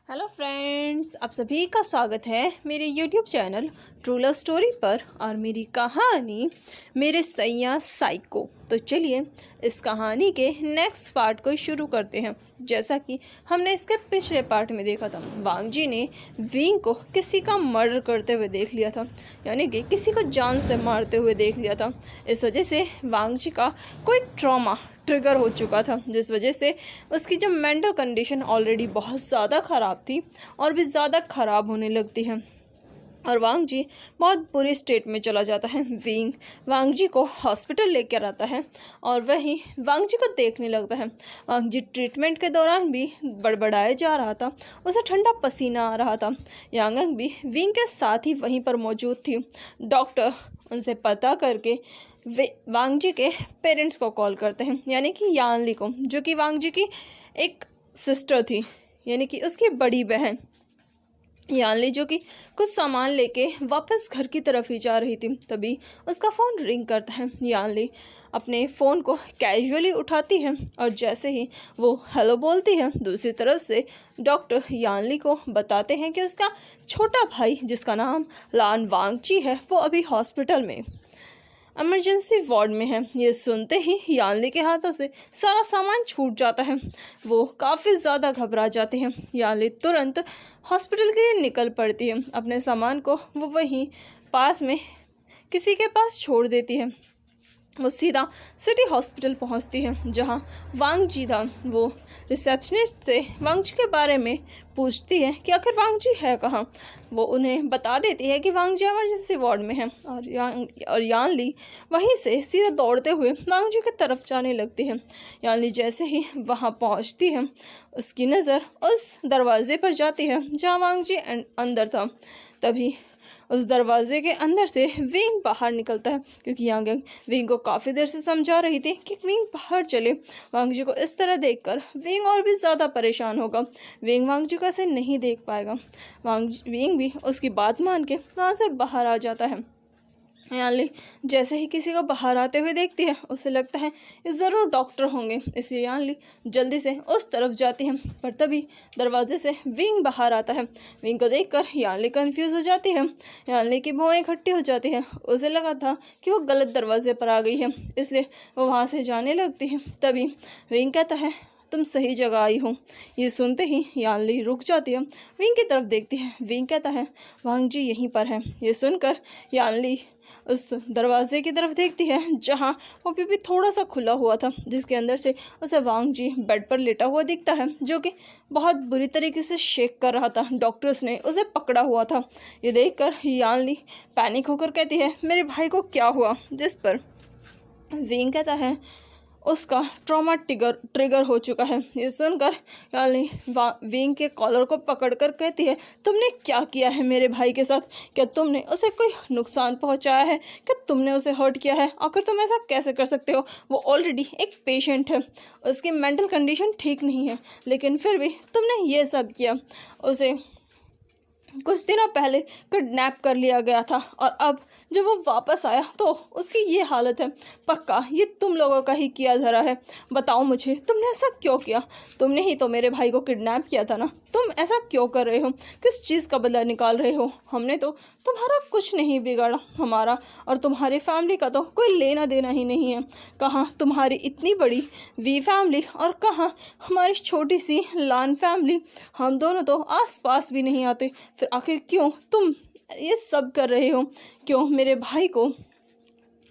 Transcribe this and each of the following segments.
Hello friends, आप सभी का स्वागत है मेरे YouTube channel true love story पर और मेरी कहानी मेरे सैया साइको। तो चलिए इस कहानी के नेक्स्ट पार्ट को शुरू करते हैं। जैसा कि हमने इसके पिछले पार्ट में देखा था, वांग जी ने विंग को किसी का मर्डर करते हुए देख लिया था, यानी कि किसी को जान से मारते हुए देख लिया था। इस वजह से वांग जी का कोई ट्रॉमा ट्रिगर हो चुका था, जिस वजह से उसकी जो मेंटल कंडीशन ऑलरेडी बहुत ज़्यादा ख़राब थी और भी ज़्यादा ख़राब होने लगती है और वांग जी बहुत बुरी स्टेट में चला जाता है। विंग वांग जी को हॉस्पिटल लेकर आता है और वही वांग जी को देखने लगता है। वांग जी ट्रीटमेंट के दौरान भी बड़बड़ाए जा रहा था, उसे ठंडा पसीना आ रहा था। यांगंग भी विंग के साथ ही वहीं पर मौजूद थी। डॉक्टर उनसे पता करके वे वांग जी के पेरेंट्स को कॉल करते हैं, यानी कि यानली को, जो कि वांग जी की एक सिस्टर थी, यानी कि उसकी बड़ी बहन यानली, जो कि कुछ सामान लेके वापस घर की तरफ ही जा रही थी। तभी उसका फ़ोन रिंग करता है। यानली अपने फ़ोन को कैजुअली उठाती है और जैसे ही वो हेलो बोलती है, दूसरी तरफ से डॉक्टर यानली को बताते हैं कि उसका छोटा भाई, जिसका नाम लान वांगची है, वो अभी हॉस्पिटल में इमरजेंसी वार्ड में है। ये सुनते ही यानली के हाथों से सारा सामान छूट जाता है। वो काफ़ी ज़्यादा घबरा जाती है। यानली तुरंत हॉस्पिटल के लिए निकल पड़ती है। अपने सामान को वो वहीं पास में किसी के पास छोड़ देती है। वो सीधा सिटी हॉस्पिटल पहुंचती है, जहां वांग जी था। वो रिसेप्शनिस्ट से वांग जी के बारे में पूछती है कि आखिर वांग जी है कहाँ। वो उन्हें बता देती है कि वांग जी इमरजेंसी वार्ड में है और यानली वहीं से सीधा दौड़ते हुए वांग जी की तरफ जाने लगती है। यानली जैसे ही वहाँ पहुँचती है, उसकी नज़र उस दरवाजे पर जाती है जहाँ वांग जी अंदर था। तभी उस दरवाजे के अंदर से विंग बाहर निकलता है, क्योंकि यांगंग विंग को काफ़ी देर से समझा रही थी कि विंग बाहर चले। वांग जी को इस तरह देखकर विंग और भी ज़्यादा परेशान होगा। विंग वांग जी को ऐसे नहीं देख पाएगा। विंग भी उसकी बात मान के वहाँ से बाहर आ जाता है। यानली जैसे ही किसी को बाहर आते हुए देखती है, उसे लगता है ये ज़रूर डॉक्टर होंगे, इसलिए यानली जल्दी से उस तरफ जाती है। पर तभी दरवाजे से विंग बाहर आता है। विंग को देखकर यानली कंफ्यूज हो जाती है। यानली की भौं इकट्ठी हो जाती है। उसे लगा था कि वो गलत दरवाजे पर आ गई है, इसलिए वो वहाँ से जाने लगती है। तभी विंग कहता है, तुम सही जगह आई हो। ये सुनते ही यानली रुक जाती है, विंग की तरफ देखती है। विंग कहता है, वांग जी यहीं पर है। ये सुनकर यानली उस दरवाजे की तरफ देखती है, जहाँ वो भी थोड़ा सा खुला हुआ था, जिसके अंदर से उसे वांग जी बेड पर लेटा हुआ दिखता है, जो कि बहुत बुरी तरीके से शेक कर रहा था। डॉक्टर्स ने उसे पकड़ा हुआ था। ये देखकर यानली पैनिक होकर कहती है, मेरे भाई को क्या हुआ। जिस पर विंग कहता है, उसका ट्रॉमा ट्रिगर हो चुका है। ये सुनकर यानी विंग के कॉलर को पकड़कर कहती है, तुमने क्या किया है मेरे भाई के साथ? क्या तुमने उसे कोई नुकसान पहुंचाया है? क्या तुमने उसे हर्ट किया है? आखिर तुम ऐसा कैसे कर सकते हो? वो ऑलरेडी एक पेशेंट है, उसकी मेंटल कंडीशन ठीक नहीं है, लेकिन फिर भी तुमने ये सब किया। उसे कुछ दिनों पहले किडनैप कर लिया गया था और अब जब वो वापस आया तो उसकी ये हालत है। पक्का ये तुम लोगों का ही किया धरा है। बताओ मुझे, तुमने ऐसा क्यों किया? तुमने ही तो मेरे भाई को किडनैप किया था ना। तुम ऐसा क्यों कर रहे हो? किस चीज़ का बदला निकाल रहे हो? हमने तो तुम्हारा कुछ नहीं बिगाड़ा। हमारा और तुम्हारी फैमिली का तो कोई लेना देना ही नहीं है। कहाँ तुम्हारी इतनी बड़ी वी फैमिली और कहाँ हमारी छोटी सी लान फैमिली। हम दोनों तो आस पास भी नहीं आते। फिर आखिर क्यों तुम ये सब कर रहे हो? क्यों मेरे भाई को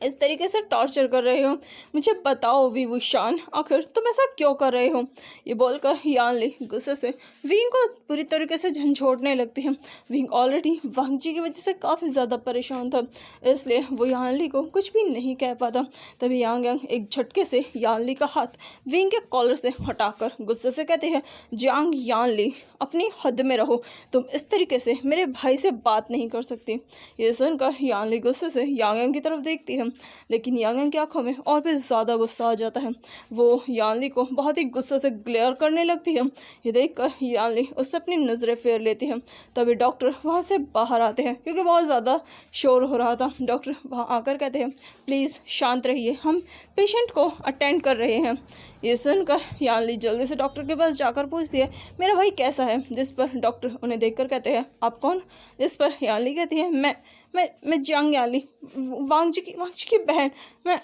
इस तरीके से टॉर्चर कर रहे हो? मुझे बताओ विभूषण, आखिर तुम ऐसा क्यों कर रहे हो? ये बोलकर यानली गुस्से से विंग को पूरी तरीके से झंझोड़ने लगती है। विंग ऑलरेडी वांग जी की वजह से काफ़ी ज़्यादा परेशान था, इसलिए वो यानली को कुछ भी नहीं कह पाता। तभी यांग एक झटके से यानली का हाथ विंग के कॉलर से हटाकर गुस्से से कहते हैं, जांग यानली, अपनी हद में रहो। तुम इस तरीके से मेरे भाई से बात नहीं कर सकती। ये सुनकर यानली गुस्से से यांग की तरफ देखती है, लेकिन यांगन की आंखों में और भी ज़्यादा गुस्सा आ जाता है। वो यानली को बहुत ही गुस्से से ग्लेयर करने लगती है। ये देखकर यानली उससे अपनी नज़रें फेर लेती है। तभी डॉक्टर वहाँ से बाहर आते हैं, क्योंकि बहुत ज़्यादा शोर हो रहा था। डॉक्टर वहाँ आकर कहते हैं, प्लीज़ शांत रहिए, हम पेशेंट को अटेंड कर रहे हैं। ये सुनकर यानली जल्दी से डॉक्टर के पास जाकर पूछती है मेरा भाई कैसा है, जिस पर डॉक्टर उन्हें देखकर कहते हैं आप कौन, जिस पर यानली कहती है मैं जियांग यानली, वांग जी की बहन, मैं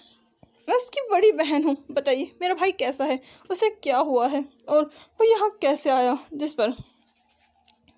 उसकी बड़ी बहन हूँ। बताइए मेरा भाई कैसा है, उसे क्या हुआ है और वो यहाँ कैसे आया। जिस पर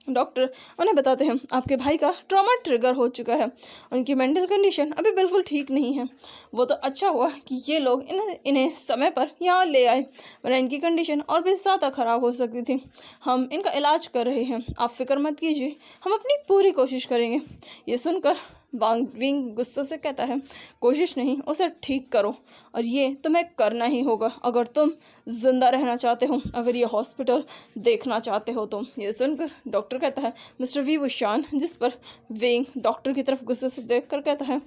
डॉक्टर उन्हें बताते हैं आपके भाई का ट्रॉमा ट्रिगर हो चुका है, उनकी मेंटल कंडीशन अभी बिल्कुल ठीक नहीं है। वो तो अच्छा हुआ कि ये लोग इन्हें समय पर यहाँ ले आए, वरना इनकी कंडीशन और भी ज़्यादा ख़राब हो सकती थी। हम इनका इलाज कर रहे हैं, आप फिक्र मत कीजिए, हम अपनी पूरी कोशिश करेंगे। ये सुनकर वांग विंग गुस्से से कहता है कोशिश नहीं, उसे ठीक करो, और ये तुम्हें करना ही होगा अगर तुम जिंदा रहना चाहते हो, अगर ये हॉस्पिटल देखना चाहते हो तो। ये सुनकर डॉक्टर कहता है मिस्टर वी वुशान, जिस पर विंग डॉक्टर की तरफ गुस्से से देख कर कहता है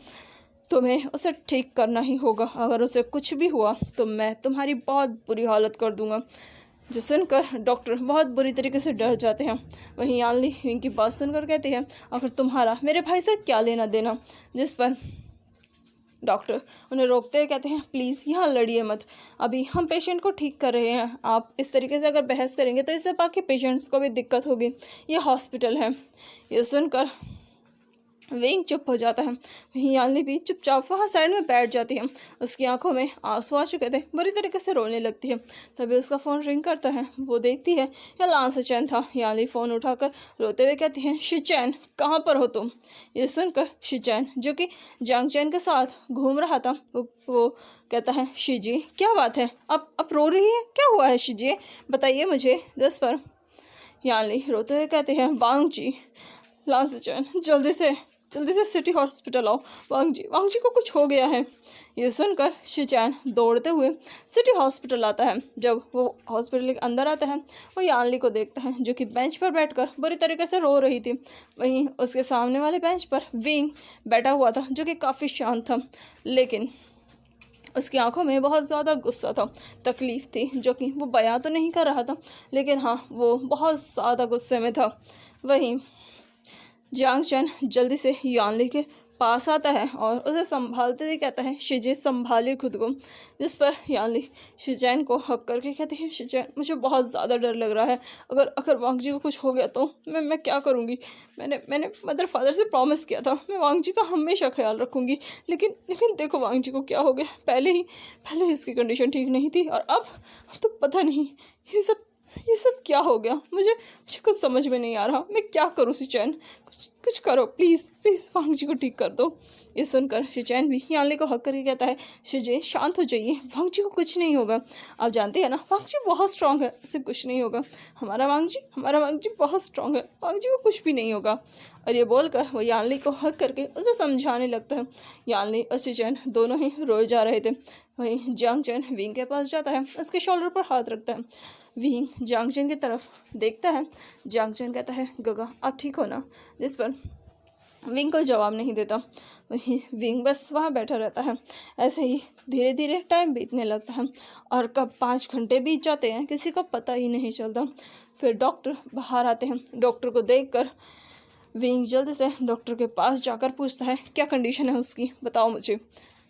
तुम्हें उसे ठीक करना ही होगा, अगर उसे कुछ भी हुआ तो मैं तुम्हारी बहुत बुरी हालत कर दूंगा। जो सुनकर डॉक्टर बहुत बुरी तरीके से डर जाते हैं। वहीं यानली इनकी बात सुनकर कहती है आखिर तुम्हारा मेरे भाई से क्या लेना देना। जिस पर डॉक्टर उन्हें रोकते हैं, कहते हैं प्लीज़ यहाँ लड़िए मत, अभी हम पेशेंट को ठीक कर रहे हैं, आप इस तरीके से अगर बहस करेंगे तो इससे बाकी पेशेंट्स को भी दिक्कत होगी, ये हॉस्पिटल है। ये सुनकर विंग चुप हो जाता है। वहीं यानली भी चुपचाप वहाँ साइड में बैठ जाती है, उसकी आंखों में आंसू आ चुके थे, बुरी तरीके से रोने लगती है। तभी उसका फ़ोन रिंग करता है, वो देखती है या लान शिचैन था। यानली फ़ोन उठाकर रोते हुए कहती है शिचैन कहाँ पर हो तुम। ये सुनकर शिचैन जो कि जियांग चैन के साथ घूम रहा था वो कहता है शिजी क्या बात है, अब रो रही है, क्या हुआ है शिजी, बताइए मुझे। जिस पर यानली रोते हुए कहते हैं वांग जी, लान शिचैन जल्दी से सिटी हॉस्पिटल आओ, वांग जी को कुछ हो गया है। ये सुनकर शिचैन दौड़ते हुए सिटी हॉस्पिटल आता है। जब वो हॉस्पिटल के अंदर आता है वो यानली को देखता है जो कि बेंच पर बैठकर बुरी तरीके से रो रही थी। वहीं उसके सामने वाले बेंच पर विंग बैठा हुआ था जो कि काफ़ी शांत था, लेकिन उसकी आंखों में बहुत ज़्यादा गुस्सा था, तकलीफ़ थी जो कि वो बयां तो नहीं कर रहा था, लेकिन हाँ वो बहुत ज़्यादा गुस्से में था। वहीं जियांग चैन जल्दी से यानली के पास आता है और उसे संभालते हुए कहता है शिजे संभालिए खुद को। जिस पर यानली शिचैन को हक करके कहती है शिचैन मुझे बहुत ज़्यादा डर लग रहा है, अगर वांग जी को कुछ हो गया तो मैं क्या करूँगी। मैंने मदर फादर से प्रॉमिस किया था मैं वांग जी का हमेशा ख्याल रखूँगी, लेकिन देखो वांग जी को क्या हो गया, पहले ही इसकी कंडीशन ठीक नहीं थी और अब तो पता नहीं ये सब क्या हो गया। मुझे कुछ समझ में नहीं आ रहा, मैं क्या करूँ शिचैन, कुछ करो प्लीज़ वांग जी को ठीक कर दो। ये सुनकर शिचैन भी यानली को हक करके कहता है शिजे शांत हो जाइए, वांग जी को कुछ नहीं होगा, आप जानते हैं ना वांग जी बहुत स्ट्रांग है, उसे कुछ नहीं होगा, हमारा वांग जी बहुत स्ट्रांग है, वांग जी को कुछ भी नहीं होगा। और ये बोलकर वो यानली को हक करके उसे समझाने लगता है। यानली और शिचैन दोनों ही रोए जा रहे थे। वहीं जियांग चैन विंग के पास जाता है, उसके शोल्डर पर हाथ रखता है। विंग जियांग चैन की तरफ देखता है, जियांग चैन कहता है गगा आप ठीक हो ना। जिस पर विंग कोई जवाब नहीं देता, वहीं विंग बस वहाँ बैठा रहता है। ऐसे ही धीरे धीरे टाइम बीतने लगता है और कब 5 घंटे बीत जाते हैं किसी को पता ही नहीं चलता। फिर डॉक्टर बाहर आते हैं, डॉक्टर को देखकर विंग जल्दी से डॉक्टर के पास जाकर पूछता है क्या कंडीशन है उसकी, बताओ मुझे।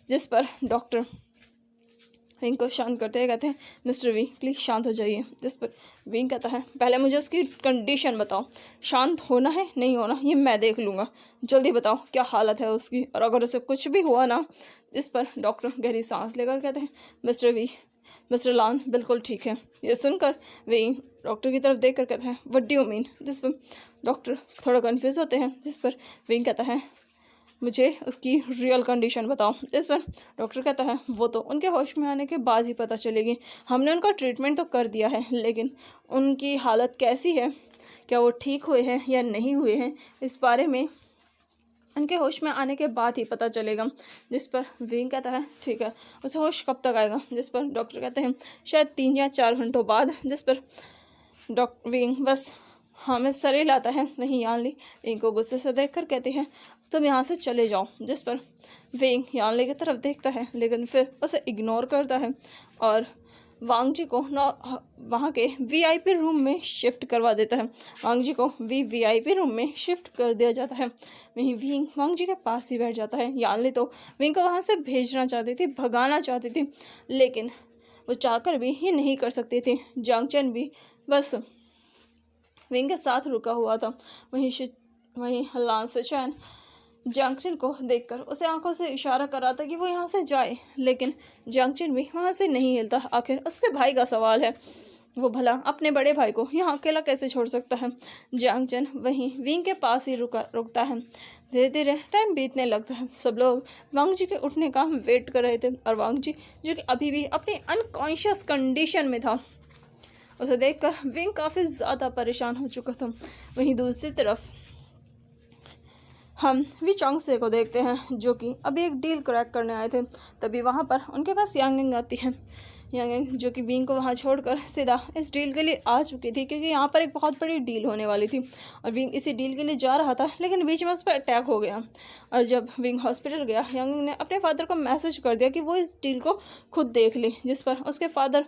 जिस पर डॉक्टर विंग को शांत करते कहते हैं मिस्टर वी प्लीज़ शांत हो जाइए। जिस पर विंग कहता है पहले मुझे उसकी कंडीशन बताओ, शांत होना है नहीं होना ये मैं देख लूँगा, जल्दी बताओ क्या हालत है उसकी, और अगर उसे कुछ भी हुआ ना। जिस पर डॉक्टर गहरी सांस लेकर कहते हैं मिस्टर लान बिल्कुल ठीक है। ये सुनकर विंग डॉक्टर की तरफ देख कर कहता है व्हाट डू यू मीन। जिस पर डॉक्टर थोड़ा कन्फ्यूज होते हैं। जिस पर विंग कहता है मुझे उसकी रियल कंडीशन बताओ। जिस पर डॉक्टर कहता है वो तो उनके होश में आने के बाद ही पता चलेगी, हमने उनका ट्रीटमेंट तो कर दिया है लेकिन उनकी हालत कैसी है, क्या वो ठीक हुए हैं या नहीं हुए हैं, इस बारे में उनके होश में आने के बाद ही पता चलेगा। जिस पर विंग कहता है ठीक है, उसे होश कब तक आएगा। जिस पर डॉक्टर कहते हैं शायद 3 या 4 घंटों बाद। जिस पर विंग बस हाँ में सर हिलाता है। वहीं यानली विंग को गुस्से से देख कर कहती है तुम यहाँ से चले जाओ। जिस पर विंग यानली की तरफ देखता है लेकिन फिर उसे इग्नोर करता है और वांग जी को वहाँ के वीआईपी रूम में शिफ्ट करवा देता है। वांग जी को वीआईपी रूम में शिफ्ट कर दिया जाता है। वहीं विंग वांग जी के पास ही बैठ जाता है। यानली तो विंग को वहाँ से भेजना चाहती थी, भगाना चाहती थी, लेकिन वो चाहकर भी ये नहीं कर सकते थे। जांगचन भी बस विंग के साथ रुका हुआ था। वहीं लान सेचैन जांगचन को देखकर उसे आंखों से इशारा कर रहा था कि वो यहाँ से जाए, लेकिन जांगचन भी वहाँ से नहीं हिलता। आखिर उसके भाई का सवाल है, वो भला अपने बड़े भाई को यहाँ अकेला कैसे छोड़ सकता है। जांगचन वहीं विंग के पास ही रुकता है। धीरे धीरे टाइम बीतने लगता है। सब लोग वांग जी के उठने का वेट कर रहे थे और वांग जी जो कि अभी भी अपनी अनकॉन्शियस कंडीशन में था, उसे देखकर विंग काफ़ी ज़्यादा परेशान हो चुका था। वहीं दूसरी तरफ हम वी चोंगसे को देखते हैं, जो कि अभी एक डील क्रैक करने आए थे। तभी वहाँ पर उनके पास यांगिंग आती है। यांगिंग जो कि विंग को वहाँ छोड़कर सीधा इस डील के लिए आ चुकी थी, क्योंकि यहाँ पर एक बहुत बड़ी डील होने वाली थी और विंग इसी डील के लिए जा रहा था, लेकिन बीच में उस पर अटैक हो गया। और जब विंग हॉस्पिटल गया, यांगिंग ने अपने फादर को मैसेज कर दिया कि वो इस डील को खुद देख ले, जिस पर उसके फादर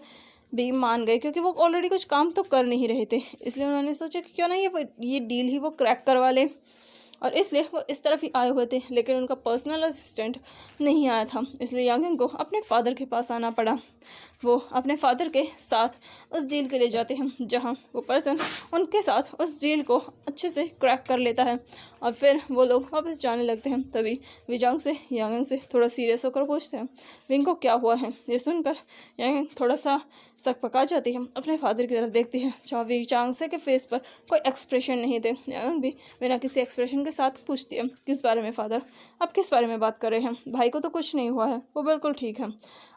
भी मान गए, क्योंकि वो ऑलरेडी कुछ काम तो कर नहीं रहे थे। इसलिए उन्होंने सोचा कि क्यों ना ये डील ही वो क्रैक करवा ले, और इसलिए वो इस तरफ ही आए हुए थे। लेकिन उनका पर्सनल असिस्टेंट नहीं आया था, इसलिए यांगिंग को अपने फादर के पास आना पड़ा। वो अपने फादर के साथ उस डील के लिए जाते हैं, जहां वो पर्सन उनके साथ उस डील को अच्छे से क्रैक कर लेता है और फिर वो लोग वापस जाने लगते हैं। तभी विजांग से यांगिंग से थोड़ा सीरियस होकर पूछते हैं, विंग को क्या हुआ है। ये सुनकर यांगिंग थोड़ा सा सक पका जाती है, अपने फादर की तरफ देखती है, जहाँ विजांग से के फेस पर कोई एक्सप्रेशन नहीं थे। यांगिंग भी बिना किसी एक्सप्रेशन के साथ पूछती है, किस बारे में फादर, आप किस बारे में बात कर रहे हैं। भाई को तो कुछ नहीं हुआ है, वो बिल्कुल ठीक है,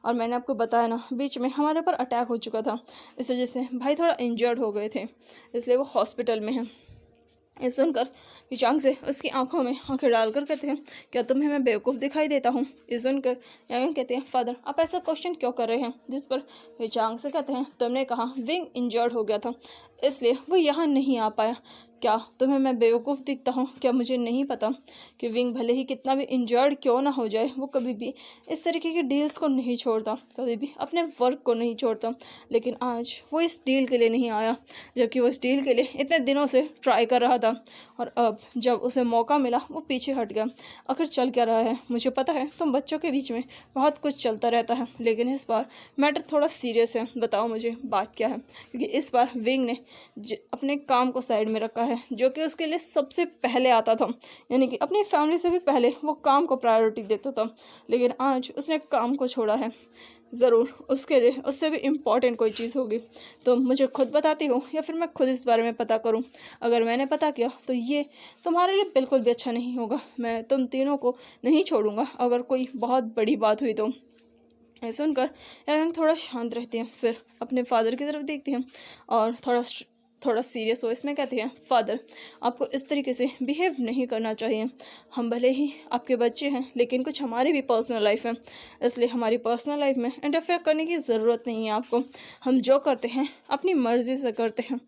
और मैंने आपको बताया ना, बीच में हमारे ऊपर अटैक हो चुका था, इस वजह से भाई थोड़ा इंजर्ड हो गए थे, इसलिए वो हॉस्पिटल में हैं। ये सुनकर विचांग से उसकी आंखों में आंखें डालकर कहते हैं, क्या तुम्हें मैं बेवकूफ़ दिखाई देता हूँ। ये सुनकर यांगिंग कहते हैं, फादर आप ऐसा क्वेश्चन क्यों कर रहे हैं। जिस पर विचांग से कहते हैं, तुमने कहा विंग इंजर्ड हो गया था, इसलिए वो यहाँ नहीं आ पाया। क्या तुम्हें मैं बेवकूफ़ दिखता हूँ। क्या मुझे नहीं पता कि विंग भले ही कितना भी इंजर्ड क्यों ना हो जाए, वो कभी भी इस तरीके की डील्स को नहीं छोड़ता, कभी भी अपने वर्क को नहीं छोड़ता। लेकिन आज वो इस डील के लिए नहीं आया, जबकि वो इस डील के लिए इतने दिनों से ट्राई कर रहा था, और अब जब उसे मौका मिला वो पीछे हट गया। आखिर चल क्या रहा है, मुझे पता है तुम बच्चों के बीच में बहुत कुछ चलता रहता है, लेकिन इस बार मैटर थोड़ा सीरियस है। बताओ मुझे बात क्या है, क्योंकि इस बार विंग ने अपने काम को साइड में रखा है, जो कि उसके लिए सबसे पहले आता था, यानी कि अपनी फैमिली से भी पहले वो काम को प्रायोरिटी देता था। लेकिन आज उसने काम को छोड़ा है। ज़रूर उसके लिए उससे भी इम्पॉर्टेंट कोई चीज़ होगी, तो मुझे खुद बताती हो या फिर मैं खुद इस बारे में पता करूं। अगर मैंने पता किया तो ये तुम्हारे लिए बिल्कुल भी अच्छा नहीं होगा। मैं तुम तीनों को नहीं छोड़ूंगा अगर कोई बहुत बड़ी बात हुई तो। ऐसा सुनकर यांगिंग थोड़ा शांत रहती हैं, फिर अपने फादर की तरफ देखती हैं और थोड़ा सीरियस वॉइस में कहती हैं, फादर आपको इस तरीके से बिहेव नहीं करना चाहिए। हम भले ही आपके बच्चे हैं, लेकिन कुछ हमारी भी पर्सनल लाइफ है, इसलिए हमारी पर्सनल लाइफ में इंटरफेयर करने की ज़रूरत नहीं है आपको। हम जो करते हैं अपनी मर्ज़ी से करते हैं।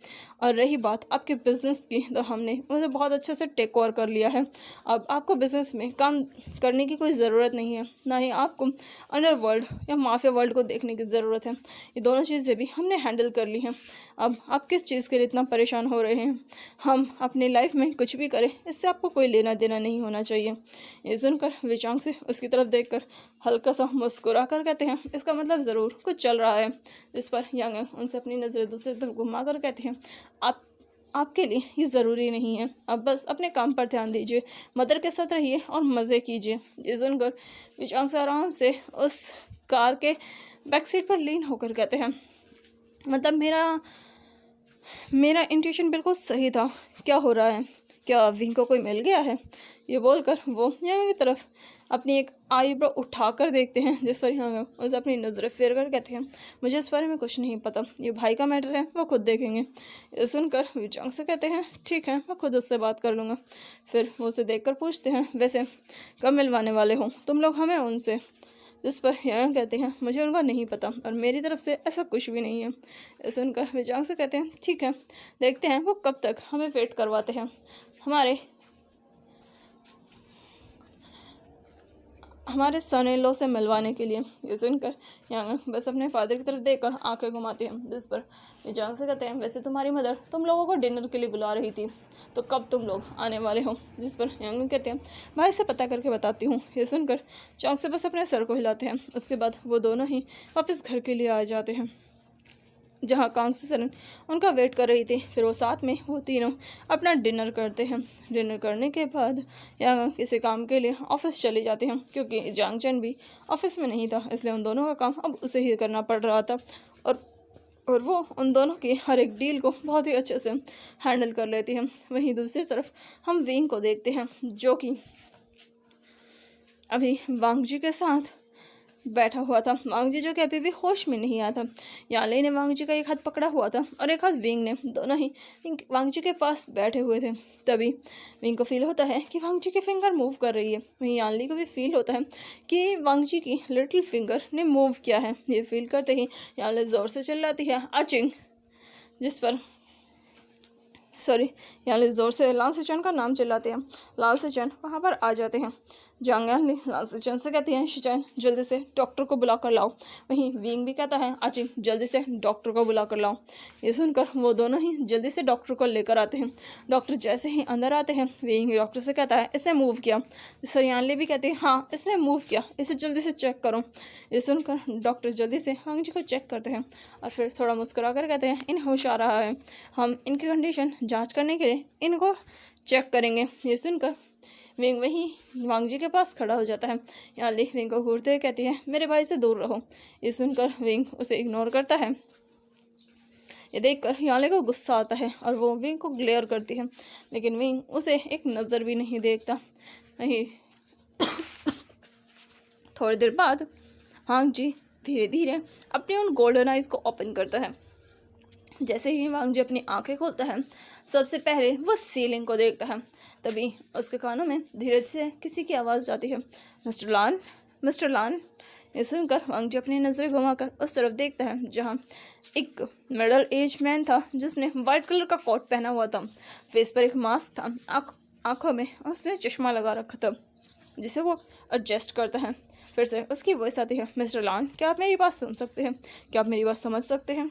और रही बात आपके बिज़नेस की, तो हमने उसे बहुत अच्छे से टेक ओवर कर लिया है। अब आपको बिज़नेस में काम करने की कोई ज़रूरत नहीं है, ना ही आपको अंडर वर्ल्ड या माफिया वर्ल्ड को देखने की ज़रूरत है। ये दोनों चीज़ें भी हमने हैंडल कर ली हैं। अब आप किस चीज़ के लिए इतना परेशान हो रहे हैं। हम अपनी लाइफ में कुछ भी करें, इससे आपको कोई लेना देना नहीं होना चाहिए। ये सुनकर विचांग से उसकी तरफ देखकर हल्का सा मुस्कुरा कर कहते हैं, इसका मतलब ज़रूर कुछ चल रहा है। इस पर यांगिंग उनसे अपनी नज़रें दूसरी तरफ घुमा कर कहती हैं, आपके लिए ये ज़रूरी नहीं है, अब बस अपने काम पर ध्यान दीजिए, मदर के साथ रहिए और मज़े कीजिए। ये सुनकर विचांग से आराम से उस कार के बैक सीट पर लीन होकर कहते हैं, मतलब मेरा इंट्यूशन बिल्कुल सही था। क्या हो रहा है, क्या विंग को कोई मिल गया है। ये बोलकर वो यहाँ की तरफ अपनी एक आईब्रो उठाकर देखते हैं, जिस पर यहाँ उसे अपनी नज़रें फेर कर कहते हैं, मुझे इस बारे में कुछ नहीं पता, ये भाई का मैटर है, वो खुद देखेंगे। ये सुनकर विचांग से कहते हैं, ठीक है मैं खुद उससे बात कर लूँगा। फिर वो उसे देखकर पूछते हैं, वैसे कब मिलवाने वाले हो तुम लोग हमें उनसे। जिस पर यहाँ कहते हैं, मुझे उनका नहीं पता और मेरी तरफ से ऐसा कुछ भी नहीं है। सुनकर विचांग से कहते हैं, ठीक है देखते हैं वो कब तक हमें वेट करवाते हैं। हमारे सन इन लॉ से मिलवाने के लिए। ये सुनकर यांग बस अपने फादर की तरफ देखकर आंखें घुमाते हैं, जिस पर यांग से कहते हैं वैसे तुम्हारी मदर तुम लोगों को डिनर के लिए बुला रही थी, तो कब तुम लोग आने वाले हो। जिस पर यांग कहते हैं भाई से पता करके बताती हूँ। ये सुनकर यांग से बस अपने सर को हिलाते हैं। उसके बाद वो दोनों ही वापस घर के लिए आ जाते हैं, जहाँ कांग से सरन उनका वेट कर रही थी। फिर वो साथ में वो तीनों अपना डिनर करते हैं। डिनर करने के बाद यांग किसी काम के लिए ऑफिस चले जाते हैं, क्योंकि जांग चैन भी ऑफिस में नहीं था, इसलिए उन दोनों का काम अब उसे ही करना पड़ रहा था। और वो उन दोनों की हर एक डील को बहुत ही अच्छे से हैंडल कर लेती हैं। वहीं दूसरी तरफ हम विंग को देखते हैं, जो कि अभी वांग जी के साथ बैठा हुआ था। वांग जी जो कि अभी भी होश में नहीं आया था। याले ने वांग जी का एक हाथ पकड़ा हुआ था और एक हाथ विंग ने, दोनों ही वांग जी के पास बैठे हुए थे। तभी विंग को फील होता है कि वांग जी की फिंगर मूव कर रही है। वहीं यानली को भी फील होता है कि वांग जी की लिटिल फिंगर ने मूव किया है। ये फील करते ही यानली ज़ोर से चिल्लाती है अचिंग, जिस पर यानली ज़ोर से लाल सेचन का नाम चिल्लाते हैं। लाल सेचन वहाँ पर आ जाते हैं। जांग यानली लाल सेचन से कहती हैं शिचैन जल्दी से डॉक्टर को बुला कर लाओ। वहीं विंग भी कहता है अचिंग जल्दी से डॉक्टर को बुला कर लाओ। ये सुनकर वो दोनों ही जल्दी से डॉक्टर को लेकर आते हैं। डॉक्टर जैसे ही अंदर आते हैं विंग डॉक्टर से कहता है इसने मूव किया। इस पर यानली भी कहती है हाँ इसने मूव किया, इसे जल्दी से चेक करो। ये सुनकर डॉक्टर जल्दी से वांग जी को चेक करते हैं और फिर थोड़ा मुस्कुरा कर कहते हैं इन्हें होश आ रहा है, हम इनकी कंडीशन जाँच करने के लिए इनको चेक करेंगे। ये सुनकर विंग वहीं वांग जी के पास खड़ा हो जाता है। यानली विंग को घूरते हुए कहती है मेरे भाई से दूर रहो। ये सुनकर विंग उसे इग्नोर करता है। ये देखकर यानली को गुस्सा आता है और वो विंग को ग्लेयर करती है, लेकिन विंग उसे एक नज़र भी नहीं देखता। नहीं थोड़ी देर बाद वांग जी धीरे धीरे अपनी उन गोल्डन आइज़ को ओपन करता है। जैसे ही वांग जी अपनी आंखें खोलता है सबसे पहले वो सीलिंग को देखता है। तभी उसके कानों में धीरे से किसी की आवाज़ जाती है मिस्टर लान, मिस्टर लान। ये सुनकर वांग जी अपनी नज़रें घुमाकर उस तरफ देखता है, जहाँ एक मिडल एज मैन था जिसने वाइट कलर का कोट पहना हुआ था, फेस पर एक मास्क था, आँखों में उसने चश्मा लगा रखा था, जिसे वो एडजस्ट करता है। फिर से उसकी वॉइस आती है मिस्टर लान क्या आप मेरी बात सुन सकते हैं, क्या आप मेरी बात समझ सकते हैं,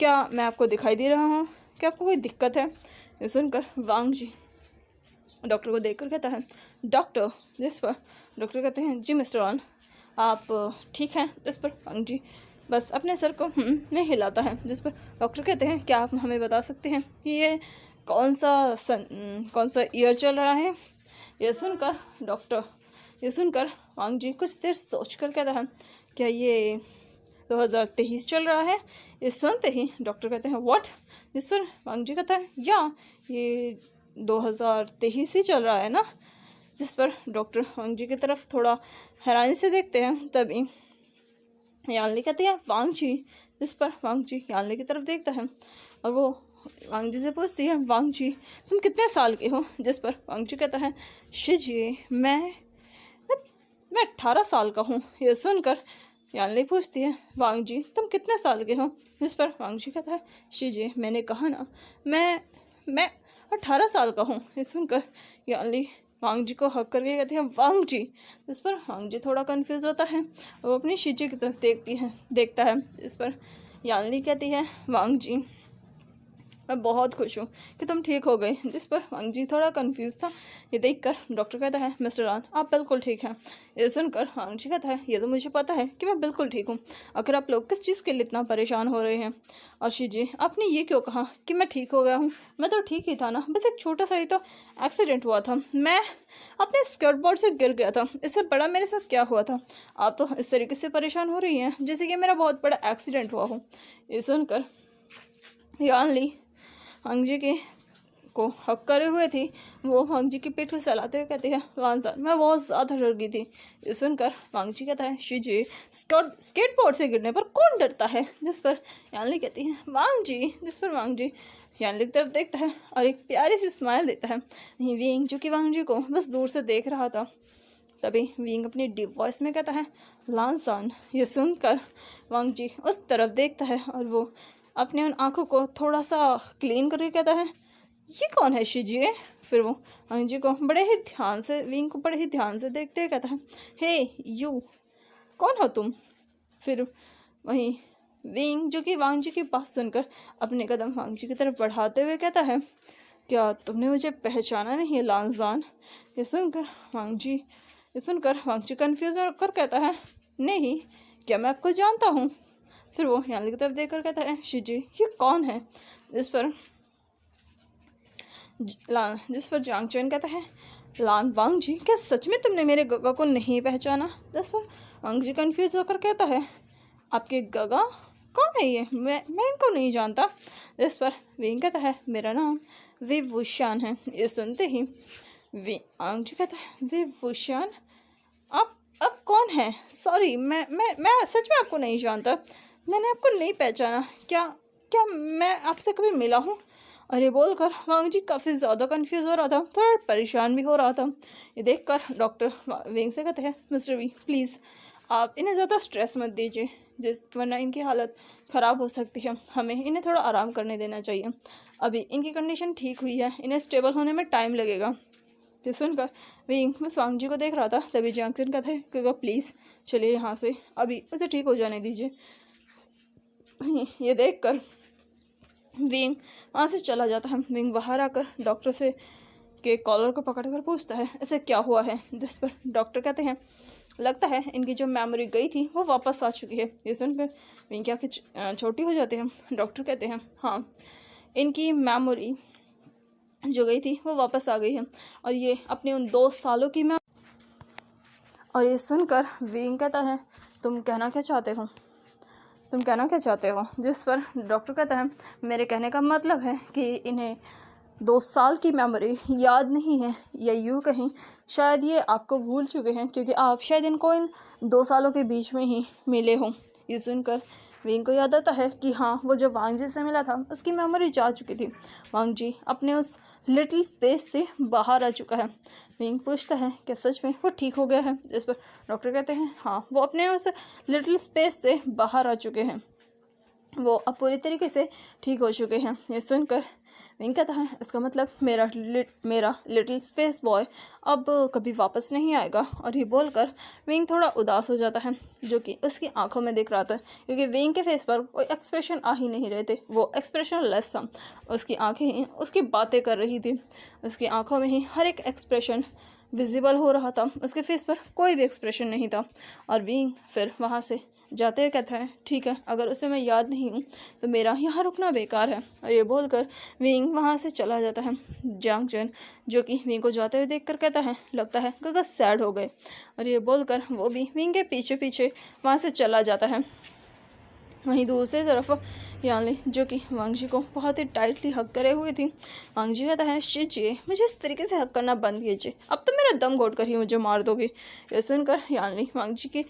क्या मैं आपको दिखाई दे रहा हूँ, क्या आपको कोई दिक्कत है। ये सुनकर वांग जी डॉक्टर को देखकर कहता है डॉक्टर। जिस पर डॉक्टर कहते हैं जी मिस्टर लान आप ठीक हैं। जिस पर वांग जी बस अपने सर को में हिलाता है। जिस पर डॉक्टर कहते हैं क्या आप हमें बता सकते हैं कि ये कौन सा ईयर चल रहा है। ये सुनकर वांग जी कुछ देर सोच कर कहता है क्या ये 2023 चल रहा है। ये सुनते ही डॉक्टर कहते हैं व्हाट। जिस पर वांग जी कहता है या ये 2023 ही चल रहा है ना। जिस पर डॉक्टर वांग जी की तरफ थोड़ा हैरानी से देखते हैं। तभी यानली कहती है वांग जी। जिस पर वांग जी यानली की तरफ देखता है और वो वांग जी से पूछती है वांग जी तुम कितने साल के हो। जिस पर वांग जी कहता है शिजी मैं 18 साल का हूँ। ये सुनकर यानली पूछती है वांग जी तुम कितने साल के हो। जिस पर वांग जी कहता है शिजी मैंने कहा ना मैं 18 साल का हूँ। ये सुनकर यानली वांग जी को हक करके कहती है वांग जी। जिस पर वांग जी थोड़ा कंफ्यूज होता है, वो अपनी शिजी की तरफ देखता है। इस पर यानली कहती है वांग जी मैं बहुत खुश हूँ कि तुम ठीक हो गए। जिस पर वांग जी थोड़ा कंफ्यूज था। ये देखकर डॉक्टर कहता है मिस्टर लान आप बिल्कुल ठीक हैं। ये सुनकर वांग जी कहता है ये तो मुझे पता है कि मैं बिल्कुल ठीक हूँ, आखिर आप लोग किस चीज़ के लिए इतना परेशान हो रहे हैं। और शिजी आपने ये क्यों कहा कि मैं ठीक हो गया हूँ, मैं तो ठीक ही था ना, बस एक छोटा सा ही तो एक्सीडेंट हुआ था, मैं अपने स्केट बोर्ड से गिर गया था, इससे बड़ा मेरे साथ क्या हुआ था। आप तो इस तरीके से परेशान हो रही हैं जैसे कि मेरा बहुत बड़ा एक्सीडेंट हुआ हो। ये सुनकर यानली वांग जी को हक करे हुए थी, वो वांग जी की पीठ को सहलाते हुए कहती है लानसान मैं बहुत ज़्यादा डर गई थी। ये सुनकर वांग जी कहता है शिजी स्केटबोर्ड से गिरने पर कौन डरता है। जिस पर यानली कहती है वांग जी। जिस पर वांग जी यानली की तरफ देखता है और एक प्यारी सी स्माइल देता है। वहीं विंग जो कि वांग जी को बस दूर से देख रहा था। तभी विंग अपनी डीप वॉइस में कहता है लानसान। ये सुनकर वांग जी उस तरफ देखता है और वो अपने उन आँखों को थोड़ा सा क्लीन करके कहता है ये कौन है शिजी? फिर वो वांग जी को बड़े ही ध्यान से, विंग को बड़े ही ध्यान से देखते हुए कहता है, हे यू, कौन हो तुम? फिर वहीं विंग जो कि वांग जी की बात सुनकर अपने कदम वांग जी की तरफ बढ़ाते हुए कहता है, क्या तुमने मुझे पहचाना नहीं है लांजान? ये सुनकर वांग जी कन्फ्यूज होकर कहता है, नहीं, क्या मैं आपको जानता हूँ? फिर वो यान की तरफ देखकर कहता है, शिजी ये कौन है? जिस पर जांग चैन कहता है, लान वांग जी, क्या सच में तुमने मेरे गगा को नहीं पहचाना? जिस पर वांग जी कन्फ्यूज होकर कहता है, आपके गगा कौन है ये? मैं इनको नहीं जानता। जिस पर विंग कहता है, मेरा नाम विवुशान है। ये सुनते ही वांग जी कहता है, विवुशान, आप अब कौन है? सॉरी, मैं सच में आपको नहीं जानता, मैंने आपको नहीं पहचाना। क्या क्या मैं आपसे कभी मिला हूँ? और ये बोलकर वांग जी काफ़ी ज़्यादा कंफ्यूज हो रहा था, थोड़ा परेशान भी हो रहा था। ये देखकर डॉक्टर विंग से कहते हैं, मिस्टर वी प्लीज़ आप इन्हें ज़्यादा स्ट्रेस मत दीजिए, वरना इनकी हालत ख़राब हो सकती है, हमें इन्हें थोड़ा आराम करने देना चाहिए। अभी इनकी कंडीशन ठीक हुई है, इन्हें स्टेबल होने में टाइम लगेगा। ये सुनकर विंग मैं वांग जी को देख रहा था, तभी जैंगचन कहता है कि प्लीज़ चलिए यहाँ से, अभी उसे ठीक हो जाने दीजिए। ये देखकर विंग वहाँ से चला जाता है। विंग बाहर आकर डॉक्टर से के कॉलर को पकड़कर पूछता है, ऐसे क्या हुआ है? जिस पर डॉक्टर कहते हैं, लगता है इनकी जो मेमोरी गई थी वो वापस आ चुकी है। ये सुनकर विंग की आंखें छोटी हो जाती हैं। डॉक्टर कहते हैं, हाँ, इनकी मेमोरी जो गई थी वो वापस आ गई है, और ये अपने उन 2 सालों की और ये सुनकर विंग कहता है, तुम कहना क्या चाहते हो? जिस पर डॉक्टर कहता है, मेरे कहने का मतलब है कि इन्हें 2 साल की मेमोरी याद नहीं है, या यूँ कहीं शायद ये आपको भूल चुके हैं, क्योंकि आप शायद इनको इन 2 सालों के बीच में ही मिले हों। ये सुनकर विंग को याद आता है कि हाँ, वो जो वांग जी से मिला था उसकी मेमोरी जा चुकी थी, वांग जी अपने उस लिटिल स्पेस से बाहर आ चुका है। विंग पूछता है, क्या सच में वो ठीक हो गया है? इस पर डॉक्टर कहते हैं, हाँ, वो अपने उस लिटिल स्पेस से बाहर आ चुके हैं, वो अब पूरी तरीके से ठीक हो चुके हैं। ये सुनकर विंग कहता है, इसका मतलब मेरा लिटिल स्पेस बॉय अब कभी वापस नहीं आएगा। और ये बोलकर विंग थोड़ा उदास हो जाता है, जो कि उसकी आंखों में दिख रहा था, क्योंकि विंग के फेस पर कोई एक्सप्रेशन आ ही नहीं रहे थे, वो एक्सप्रेशन लेस था। उसकी आंखें ही उसकी बातें कर रही थी, उसकी आंखों में ही हर एक एक्सप्रेशन विजिबल हो रहा था, उसके फेस पर कोई भी एक्सप्रेशन नहीं था। और विंग फिर वहाँ से जाते हुए कहता है, ठीक है, अगर उसे मैं याद नहीं हूँ तो मेरा यहाँ रुकना बेकार है। और ये बोलकर विंग वहाँ से चला जाता है। जांग चैन जो कि विंग को जाते हुए देखकर कहता है, लगता है गगा सैड हो गए। और ये बोलकर वो भी विंग के पीछे पीछे वहाँ से चला जाता है। वहीं दूसरी तरफ यानली जो कि वांग जी को बहुत ही टाइटली हक करे हुए थी, वांग जी कहता है, शीजिए मुझे इस तरीके से हक करना बंद कीजिए, अब तो मेरा दम घोट कर ही मुझे मार दोगे। ये सुनकर यानली वांग जी की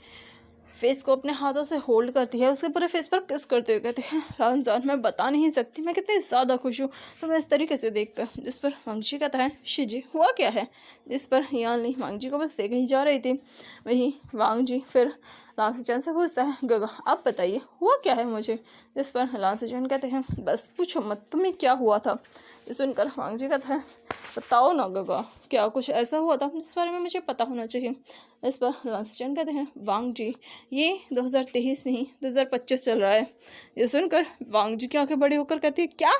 फेस को अपने हाथों से होल्ड करती है, उसके पूरे फेस पर किस करते हुए कहते हैं, रमजान मैं बता नहीं सकती मैं कितनी ज़्यादा खुश हूँ तुम्हें इस तरीके से देखकर। जिस पर वांग जी कहता है, शीजी हुआ क्या है? जिस पर यानली वांग जी को बस देख ही जा रही थी। वहीं वांग जी फिर लांसीचन से पूछता है, गगा आप बताइए हुआ क्या है मुझे? जिस पर लांसीचन कहते हैं, बस पूछो मत, तुम्हें क्या हुआ था? सुनकर वांग जी कहता है, बताओ ना गगा, क्या कुछ ऐसा हुआ था जिस बारे में मुझे पता होना चाहिए? इस पर लांसीचन कहते हैं, वांग जी ये 2023 नहीं 2025 चल रहा है। ये सुनकर वांग जी की आंखें बड़ी होकर कहती है, क्या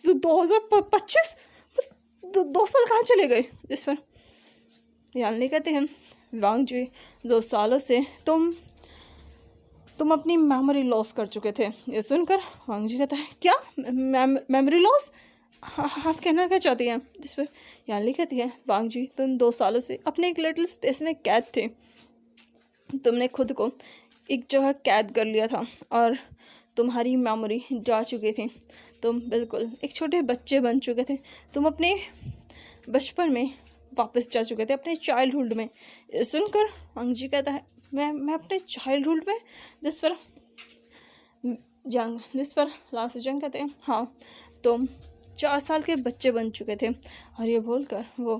2025? 2 साल कहाँ चले गए? जिस पर यानली कहते हैं, वांग जी 2 सालों से तुम अपनी मेमोरी लॉस कर चुके थे। ये सुनकर वांग जी कहता है, क्या मेमोरी लॉस? आप कहना क्या चाहती हैं? जिस पर यानली कहती है, वांग जी तुम 2 सालों से अपने एक लिटिल स्पेस में कैद थे, तुमने खुद को एक जगह कैद कर लिया था और तुम्हारी मेमोरी जा चुकी थी, तुम बिल्कुल एक छोटे बच्चे बन चुके थे, तुम अपने बचपन में वापस जा चुके थे, अपने चाइल्डहुड में। सुनकर वांग जी कहता है, मैं अपने चाइल्डहुड में? जिस पर लांसीचन कहते हैं, हाँ, तुम 4 साल के बच्चे बन चुके थे। और ये बोलकर वो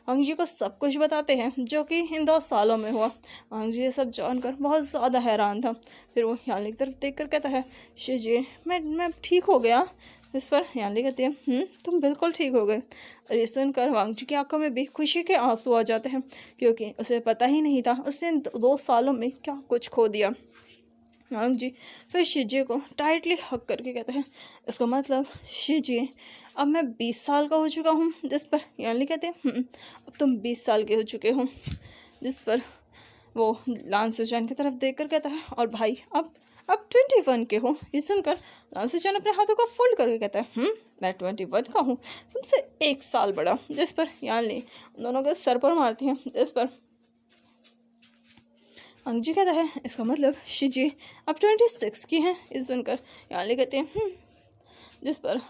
वांग जी को सब कुछ बताते हैं जो कि इन 2 सालों में हुआ। वांग जी ये सब जानकर बहुत ज़्यादा हैरान था। फिर वो यानली की तरफ देख कर कहता है, शीजिए मैं ठीक हो गया, इस पर यानली कहती है तुम बिल्कुल ठीक हो गए। और ये सुनकर वांग जी की आंखों में भी खुशी के आंसू आ जाते हैं, क्योंकि उसे पता ही नहीं था उसने 2 सालों में क्या कुछ खो दिया। वांग जी फिर शिजी को टाइटली हक करके कहते हैं, इसका मतलब शिजी अब मैं 20 साल का हो चुका हूँ। जिस पर यानली कहते हैं अब तुम 20 साल के हो चुके हो। जिस पर वो लान सुजान की तरफ देखकर कहता है, और भाई अब 21 के हो। ये सुनकर लान सुजान अपने हाथों को फोल्ड करके कहता है मैं 21 का हूँ, तुमसे 1 साल बड़ा। जिस पर यानली दोनों के सर पर मारती हैं। जिस पर वांग जी कहता है, इसका मतलब शिजी अब 26 की हैं। इस सुनकर यानली कहती है जिस पर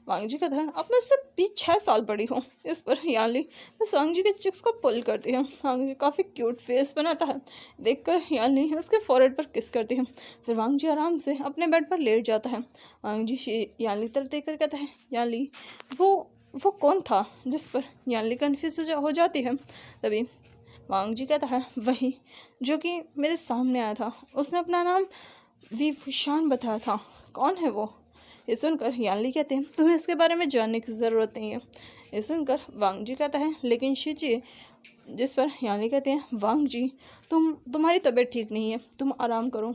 वांग जी कहता है अब मैं उससे 6 साल बड़ी हूँ। इस पर यानली बस वांग जी के चिक्स को पुल करती है। वांग जी काफ़ी क्यूट फेस बनाता है, देखकर यानली उसके फॉरहेड पर किस करती है। फिर वांग जी आराम से अपने बेड पर लेट जाता है। वांग जी यानली तरफ देखकर कहता है, यानली वो कौन था। जिस पर यानली कन्फ्यूज हो जाती है। तभी वांग जी कहता है, वही जो कि मेरे सामने आया था, उसने अपना नाम विभूषण बताया था, कौन है वो। ये सुनकर यानली कहते हैं तुम्हें इसके बारे में जानने की ज़रूरत नहीं है। ये सुनकर वांग जी कहता है लेकिन शिजी। जिस पर यानली कहते हैं वांग जी तुम्हारी तबीयत ठीक नहीं है, तुम आराम करो।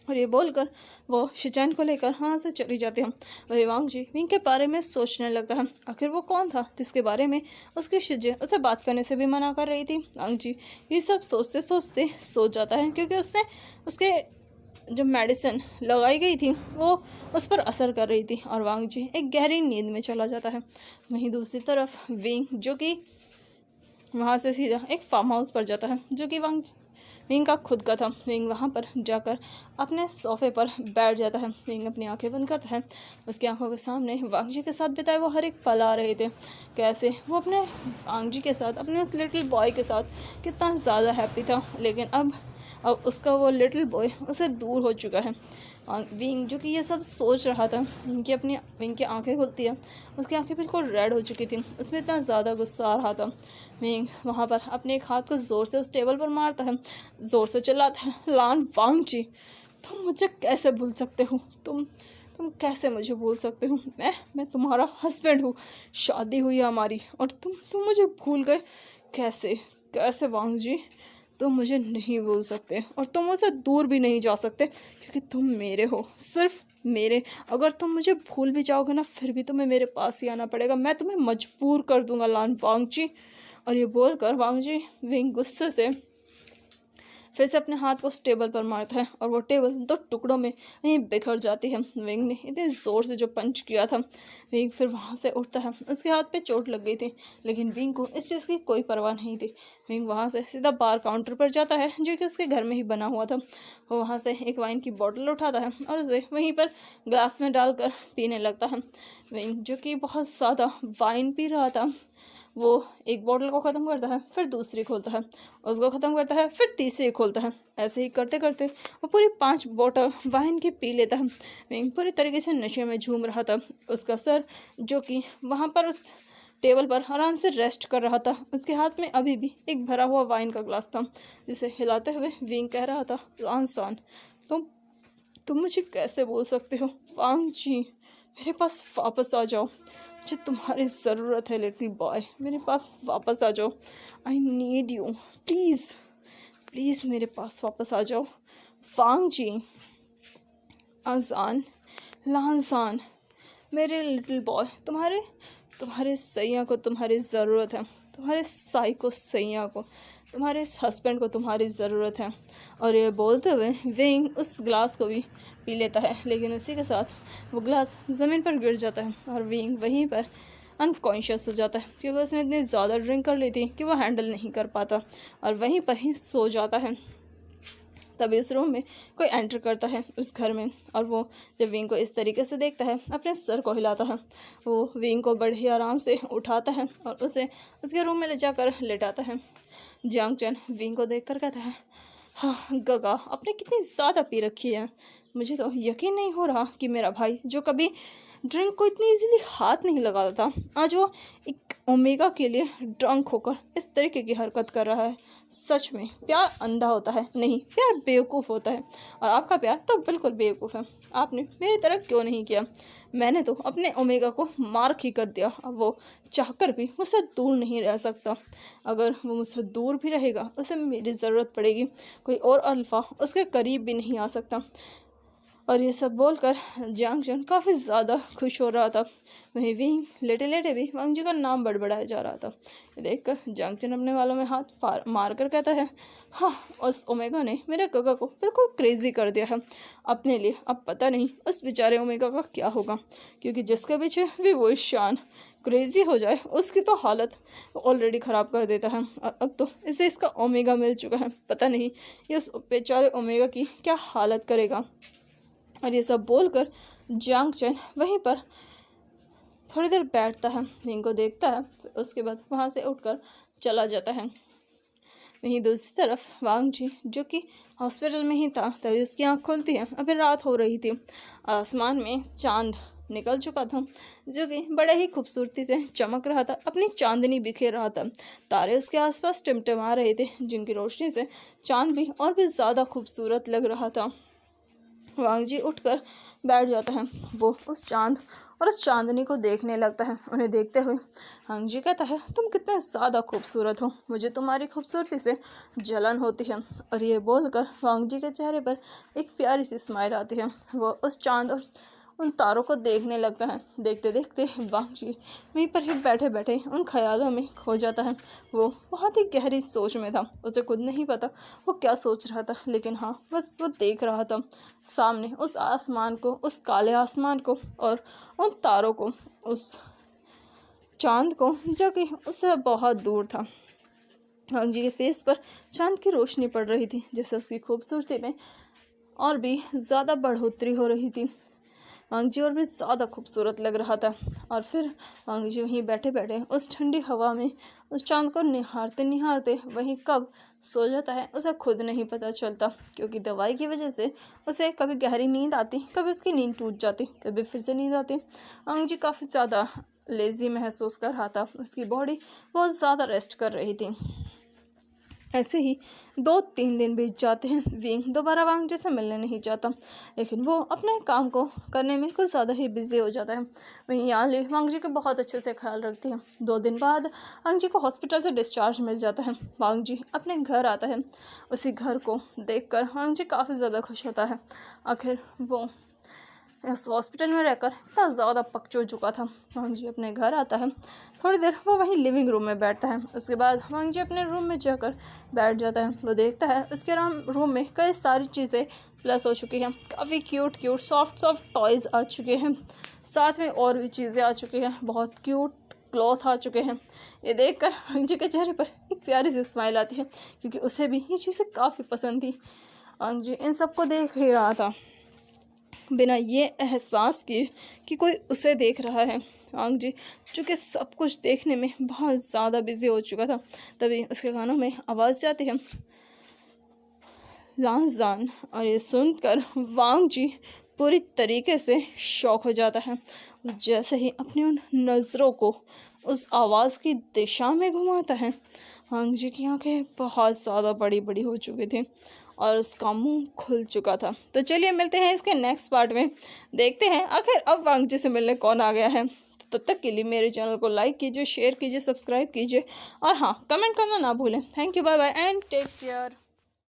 और ये बोलकर वो शिचैन को लेकर वहाँ से चली जाती है। वही वांग जी विंग के बारे में सोचने लगता है, आखिर वो कौन था जिसके बारे में उसकी शिजे उसे बात करने से भी मना कर रही थी। वांग जी ये सब सोचते सोचते सो जाता है, क्योंकि उसके जो मेडिसिन लगाई गई थी वो उस पर असर कर रही थी, और वांग जी एक गहरी नींद में चला जाता है। वहीं दूसरी तरफ विंग जो कि वहाँ से सीधा एक फार्म हाउस पर जाता है, जो कि विंग का खुद का था। विंग वहाँ पर जाकर अपने सोफे पर बैठ जाता है। विंग अपनी आंखें बंद करता है। उसकी आंखों के सामने वांग जी के साथ बिताए वो हर एक पल आ रहे थे, कैसे वो अपने वांग जी के साथ, अपने उस लिटिल बॉय के साथ कितना ज़्यादा हैप्पी था। लेकिन अब उसका वो लिटिल बॉय उसे दूर हो चुका है। विंग जो कि ये सब सोच रहा था, विंग की आंखें खुलती है, उसकी आंखें बिल्कुल रेड हो चुकी थी, उसमें इतना ज़्यादा गुस्सा आ रहा था। विंग वहाँ पर अपने एक हाथ को ज़ोर से उस टेबल पर मारता है, ज़ोर से चिल्लाता है, लान वांग जी तुम मुझे कैसे भूल सकते हो, तुम कैसे मुझे भूल सकते हो, मैं तुम्हारा हस्बैंड हूँ, शादी हुई है हमारी, और तुम मुझे भूल गए कैसे वांग जी तुम मुझे नहीं भूल सकते, और तुम मुझसे दूर भी नहीं जा सकते, क्योंकि तुम मेरे हो, सिर्फ मेरे। अगर तुम मुझे भूल भी जाओगे ना, फिर भी तुम्हें मेरे पास ही आना पड़ेगा, मैं तुम्हें मजबूर कर दूंगा लान वांग जी। और ये बोलकर वांग जी विंग गुस्से से फिर से अपने हाथ को उस टेबल पर मारता है, और वो टेबल 2 टुकड़ों में वहीं बिखर जाती है। विंग ने इतने ज़ोर से जो पंच किया था, विंग फिर वहाँ से उठता है। उसके हाथ पे चोट लग गई थी, लेकिन विंग को इस चीज़ की कोई परवाह नहीं थी। विंग वहाँ से सीधा बार काउंटर पर जाता है, जो कि उसके घर में ही बना हुआ था। वो वहाँ से एक वाइन की बॉटल उठाता है और उसे वहीं पर ग्लास में डालकर पीने लगता है। विंग जो कि बहुत ज़्यादा वाइन पी रहा था, वो एक बोतल को ख़त्म करता है, फिर दूसरी खोलता है, उसको ख़त्म करता है, फिर तीसरी खोलता है। ऐसे ही करते करते वो पूरी 5 बोतल वाइन की पी लेता है। विंग पूरी तरीके से नशे में झूम रहा था। उसका सर जो कि वहाँ पर उस टेबल पर आराम से रेस्ट कर रहा था, उसके हाथ में अभी भी एक भरा हुआ वाइन का ग्लास था, जिसे हिलाते हुए विंग कह रहा था, लानसान तुम मुझे कैसे बोल सकते हो, वांग जी मेरे पास वापस आ जाओ, मुझे तुम्हारी ज़रूरत है लिटिल बॉय, मेरे पास वापस आ जाओ, आई नीड यू, प्लीज़ मेरे पास वापस आ जाओ वांग जी। अजान लानसान मेरे लिटिल बॉय, तुम्हारे सैया को तुम्हारी ज़रूरत है, तुम्हारे साइको सैया को, तुम्हारे इस हस्बैंड को तुम्हारी ज़रूरत है। और ये बोलते हुए विंग उस ग्लास को भी पी लेता है, लेकिन उसी के साथ वो ग्लास ज़मीन पर गिर जाता है और विंग वहीं पर अनकॉन्शियस हो जाता है, क्योंकि उसने इतनी ज़्यादा ड्रिंक कर ली थी कि वो हैंडल नहीं कर पाता और वहीं पर ही सो जाता है। तभी उस रूम में कोई एंटर करता है उस घर में, और वो जब विंग को इस तरीके से देखता है, अपने सर को हिलाता है। वो विंग को बड़े ही आराम से उठाता है और उसे उसके रूम में ले जाकर लेटाता है। जियांग चैन विंग को देखकर कहता है, हाँ गगा आपने कितनी ज़्यादा पी रखी है, मुझे तो यकीन नहीं हो रहा कि मेरा भाई जो कभी ड्रिंक को इतनी इजीली हाथ नहीं लगाता था, आज वो एक ओमेगा के लिए ड्रंक होकर इस तरीके की हरकत कर रहा है। सच में प्यार अंधा होता है? नहीं, प्यार बेवकूफ़ होता है। और आपका प्यार तो बिल्कुल बेवकूफ़ है। आपने मेरी तरह क्यों नहीं किया? मैंने तो अपने ओमेगा को मार्क ही कर दिया। अब वो चाहकर भी मुझसे दूर नहीं रह सकता। अगर वो मुझसे दूर भी रहेगा, उसे मेरी ज़रूरत पड़ेगी। कोई और अल्फ़ा उसके करीब भी नहीं आ सकता। और ये सब बोलकर जियांग चैन काफ़ी ज़्यादा खुश हो रहा था। वहीं विंग लेटे लेटे भी वांग जी का नाम बड़बड़ाया जा रहा था। ये देखकर जियांग चैन अपने वालों में हाथ मार कर कहता है, हाँ, उस ओमेगा ने मेरे गगा को बिल्कुल क्रेजी कर दिया है अपने लिए। अब पता नहीं उस बेचारे ओमेगा का क्या होगा, क्योंकि जिसके पीछे भी वो शान क्रेजी हो जाए उसकी तो हालत ऑलरेडी ख़राब कर देता है। और अब तो इसे इसका ओमेगा मिल चुका है। पता नहीं ये उस बेचारे ओमेगा की क्या हालत करेगा। और ये सब बोलकर जियांग चैन वहीं पर थोड़ी देर बैठता है, विंग को देखता है, उसके बाद वहाँ से उठकर चला जाता है। वहीं दूसरी तरफ वांग जी, जो कि हॉस्पिटल में ही था, तभी उसकी आँख खुलती है। अभी रात हो रही थी। आसमान में चांद निकल चुका था, जो कि बड़े ही खूबसूरती से चमक रहा था, अपनी चांदनी बिखेर रहा था। तारे उसके आसपास टिमटिमा रहे थे, जिनकी रोशनी से चांद भी और भी ज़्यादा खूबसूरत लग रहा था। वांग जी उठकर बैठ जाता है। वो उस चांद और उस चांदनी को देखने लगता है। उन्हें देखते हुए वांग जी कहता है, तुम कितने ज़्यादा खूबसूरत हो, मुझे तुम्हारी खूबसूरती से जलन होती है। और ये बोलकर वांग जी के चेहरे पर एक प्यारी सी स्माइल आती है। वो उस चांद और उन तारों को देखने लगता है। देखते देखते वांग जी वहीं पर ही बैठे बैठे उन ख्यालों में खो जाता है। वो बहुत ही गहरी सोच में था। उसे खुद नहीं पता वो क्या सोच रहा था, लेकिन हाँ, बस वो देख रहा था सामने उस आसमान को, उस काले आसमान को और उन तारों को, उस चांद को जो कि उससे बहुत दूर था। वांग जी के फेस पर चांद की रोशनी पड़ रही थी, जिससे उसकी खूबसूरती में और भी ज़्यादा बढ़ोतरी हो रही थी। वांग जी और भी ज़्यादा खूबसूरत लग रहा था। और फिर वांग जी वहीं बैठे बैठे उस ठंडी हवा में उस चांद को निहारते निहारते वहीं कब सो जाता है उसे खुद नहीं पता चलता, क्योंकि दवाई की वजह से उसे कभी गहरी नींद आती, कभी उसकी नींद टूट जाती, कभी फिर से नींद आती। वांग जी काफ़ी ज़्यादा लेज़ी महसूस कर रहा था। उसकी बॉडी बहुत ज़्यादा रेस्ट कर रही थी। ऐसे ही 2-3 दिन बीत जाते हैं। विंग दोबारा वांग जी से मिलने नहीं चाहता, लेकिन वो अपने काम को करने में कुछ ज़्यादा ही बिजी हो जाता है। वहीं याली वांग जी का बहुत अच्छे से ख्याल रखती है। 2 दिन बाद वांग जी को हॉस्पिटल से डिस्चार्ज मिल जाता है। वांग जी अपने घर आता है। उसी घर को देखकर वांग जी काफ़ी ज़्यादा खुश होता है। आखिर वो इस हॉस्पिटल में रहकर इतना ज़्यादा पकचो चुका था। वांग जी अपने घर आता है। थोड़ी देर वो वहीं लिविंग रूम में बैठता है। उसके बाद वांग जी अपने रूम में जाकर बैठ जाता है। वो देखता है उसके रूम में कई सारी चीज़ें प्लस हो चुकी हैं। काफ़ी क्यूट क्यूट सॉफ्ट टॉयज़ आ चुके हैं। साथ में और भी चीज़ें आ चुकी हैं। बहुत क्यूट क्लॉथ आ चुके हैं। ये देखकर वांग जी के चेहरे पर एक प्यारी सी स्माइल आती है, क्योंकि उसे भी ये चीज़ें काफ़ी पसंद थी। वांग जी इन सबको देख ही रहा था, बिना ये एहसास किए कि कोई उसे देख रहा है। वांग जी चूँकि सब कुछ देखने में बहुत ज़्यादा बिजी हो चुका था, तभी उसके कानों में आवाज़ जाती है, लांजान। और ये सुनकर वांग जी पूरी तरीके से शॉक हो जाता है। जैसे ही अपनी उन नज़रों को उस आवाज़ की दिशा में घुमाता है, वांग जी की आंखें बहुत ज़्यादा बड़ी बड़ी हो चुकी थी और उसका मुंह खुल चुका था। तो चलिए मिलते हैं इसके नेक्स्ट पार्ट में, देखते हैं आखिर अब वांग जी से मिलने कौन आ गया है। तब तक के लिए मेरे चैनल को लाइक कीजिए, शेयर कीजिए, सब्सक्राइब कीजिए और हाँ, कमेंट करना ना भूलें। Thank you, bye bye and take care.